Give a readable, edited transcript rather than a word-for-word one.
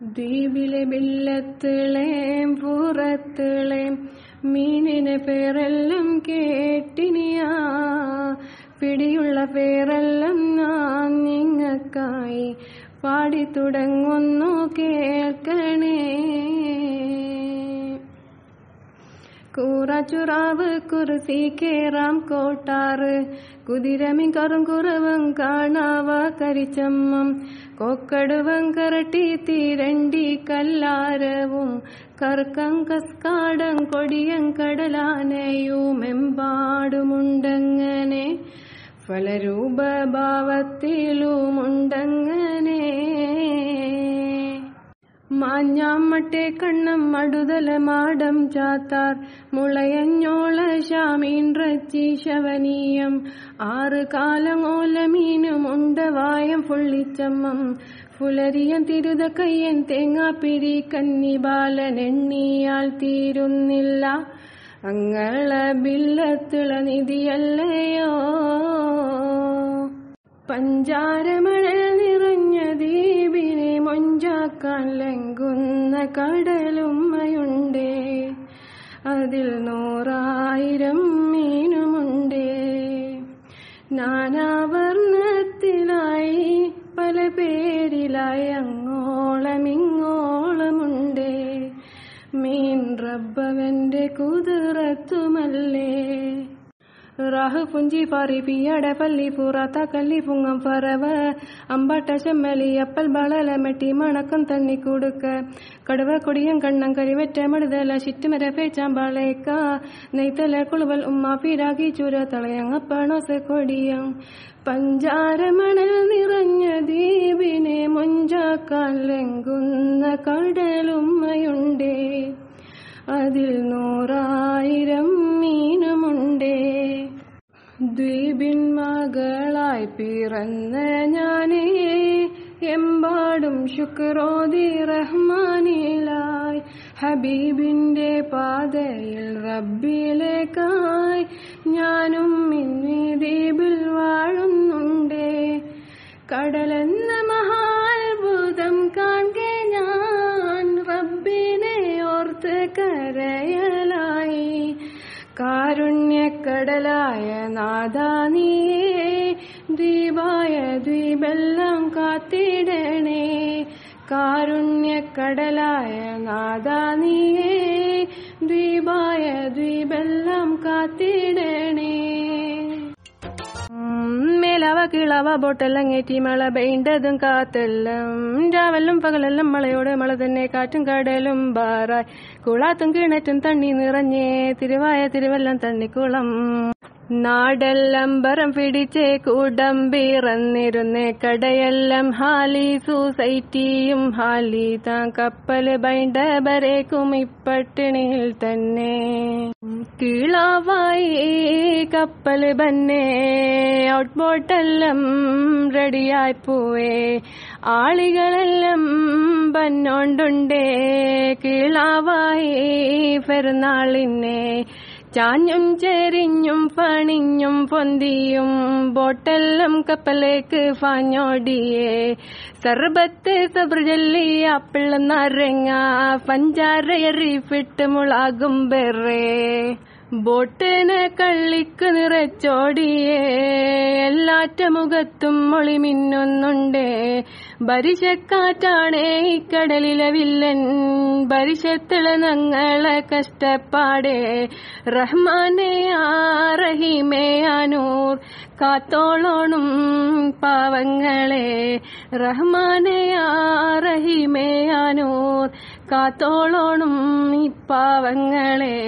ദ്വീപിലെ ബില്ലത്തിളേം പുറത്തിളേം മീനിനെ പേരെല്ലാം കേട്ടിനിയാ, പിടിയുള്ള പേരെല്ലാം ഞാൻ നിങ്ങൾക്കായി പാടിത്തുടങ്ങുന്നു കേൾക്കണേ. കൂറച്ചുറാവ് കുറിസി കേറാം കോട്ടാറ്, കുതിരമി കറുംകുറവം കാണാവ കരിച്ചമ്മം, കൊക്കടുവം കരട്ടി തീരണ്ടി കല്ലാരവും കറുക്കം കസ്കാടം കൊടിയം കടലാനയുമെമ്പാടുമുണ്ടങ്ങനെ, ഫലരൂപഭാവത്തിലുമുണ്ടങ്ങനെ. മാഞ്ഞാമട്ടെ കണ്ണം മടുതല മാടം ചാത്താർ, മുളയഞ്ഞോള ശാമീൻറച്ചി ശവനീയം, 6 കാലം ഓലമീനും ഉണ്ടവായം ഫുള്ളിച്ചമ്മം, പുലരിയൻ തിരുത കയ്യൻ തേങ്ങാപ്പിരി കന്നിബാലൻ എണ്ണിയാൽ തീരുന്നില്ല, അങ്ങള ബില്ലത്തിള നിധിയല്ലയോ. പഞ്ചാരമണൽ നിറഞ്ഞ ദ്വീപിനെ മൊഞ്ചാക്കാൻ ലംഘുന്ന കടലുമ്മയുണ്ടേ, അതിൽ 100,000 മീനുമുണ്ടേ. നാനാവർണ്ണത്തിലായി പല പേരിലായി അങ്ങോളമിങ്ങോളമുണ്ടേ, മീൻ റബ്ബവന്റെ കുതിരത്തുമല്ലേ. റാഹ് പുഞ്ചി പാറി പിയട പല്ലി പൂറാത്ത കല്ലി പുങ്ങം പറവ, അമ്പാട്ട ചെമ്മലി അപ്പൽ ബളല മെട്ടി മണക്കം തണ്ണി കൊടുക്ക, കടുവ കൊടിയം കണ്ണം കരിവറ്റ മടുതല ചുറ്റുമര പേച്ചാമ്പാളേക്ക, നെയ്ത്തല കുളുവൽ ഉമ്മ പീരാകി ചൂര തളയങ്ങപ്പണോസ കൊടിയം. പഞ്ചാരമണൽ നിറഞ്ഞ ദ്വീപിനെ മൊഞ്ചാക്കാൻ ലംഘുന്ന കടലുമ്മയുണ്ടേ, അതിൽ 100,000 മീനുമുണ്ടേ. ദ്വീപിൻ മകളായി പിറന്ന ഞാനേ, എമ്പാടും ശുക്രോതി റഹ്മാനിലായി, ഹബീബിന്റെ പാതയിൽ റബ്ബിലേക്കായി ഞാനും ഇന്നീ ദ്വീപിൽ വാഴുന്നുണ്ടേ. കടലെന്ന മഹാത്ഭുതം കാൺകെ ഞാൻ റബ്ബിനെ ഓർത്ത് കരയലായി, കാരുണ്യക്കടലായ നാഥാ നീയേ, ദ്വീപായ ദ്വീപെല്ലാം കാത്തിടണേ. കാരുണ്യക്കടലായ നാഥാ നീയേ, ദ്വീപായ ദ്വീപെല്ലാം കാത്തിടണേ. മേലവ കിളവ ബോട്ടെല്ലാം ഏറ്റി മഴ പെയ്ണ്ടതും കാത്തെല്ലാം, രാവെല്ലാം പകലെല്ലാം മഴയോട് മഴ തന്നെ കാറ്റും കടലും ബാറായി, കുളാത്തും കിണറ്റും തണ്ണി നിറഞ്ഞേ തിരുവായ തിരുവെല്ലാം തണ്ണിക്കുളം. നാടെല്ലാം ബരം പിടിച്ചേ കൂടമ്പിറന്നിരുന്നേ, കടയെല്ലാം ഹാലി സൊസൈറ്റിയും ഹാലി താൻ കപ്പല് ബൈണ്ടബരേക്കും ഇപ്പട്ടിണിയിൽ തന്നെ. കീളാവായി കപ്പല് ബന്നേ ഔട്ട് ബോട്ടെല്ലാം റെഡിയായി പോവേ, ആളികളെല്ലാം ബന്നോണ്ടുണ്ടേ കീളാവായി പെരുന്നാളിനെ. ചാഞ്ഞും ചെരിഞ്ഞും പണിഞ്ഞും പൊന്തിയും ബോട്ടെല്ലാം കപ്പലേക്ക് പാഞ്ഞോടിയേ, സർബത്ത് സബ്രജല്ലി ആപ്പിൾ നാരങ്ങ പഞ്ചാരയറിഫിട്ട് മുളകും ബെറേ, ബോട്ടിനെ കള്ളിക്ക് നിറച്ചോടിയേ എല്ലാറ്റ മുഖത്തും മൊളി മിന്നുന്നുണ്ടേ. ബരിശക്കാറ്റാണേ ഇക്കടലിലെ വില്ലൻ, ബരിശത്തിള ഞങ്ങളെ കഷ്ടപ്പാടേ. റഹ്മാനെയാ റഹീമേയാ നൂർ കാത്തോളോണും പാവങ്ങളെ, റഹ്മാനെയാ റഹീമേയാ നൂർ കാത്തോളോണും ഈ പാവങ്ങളെ.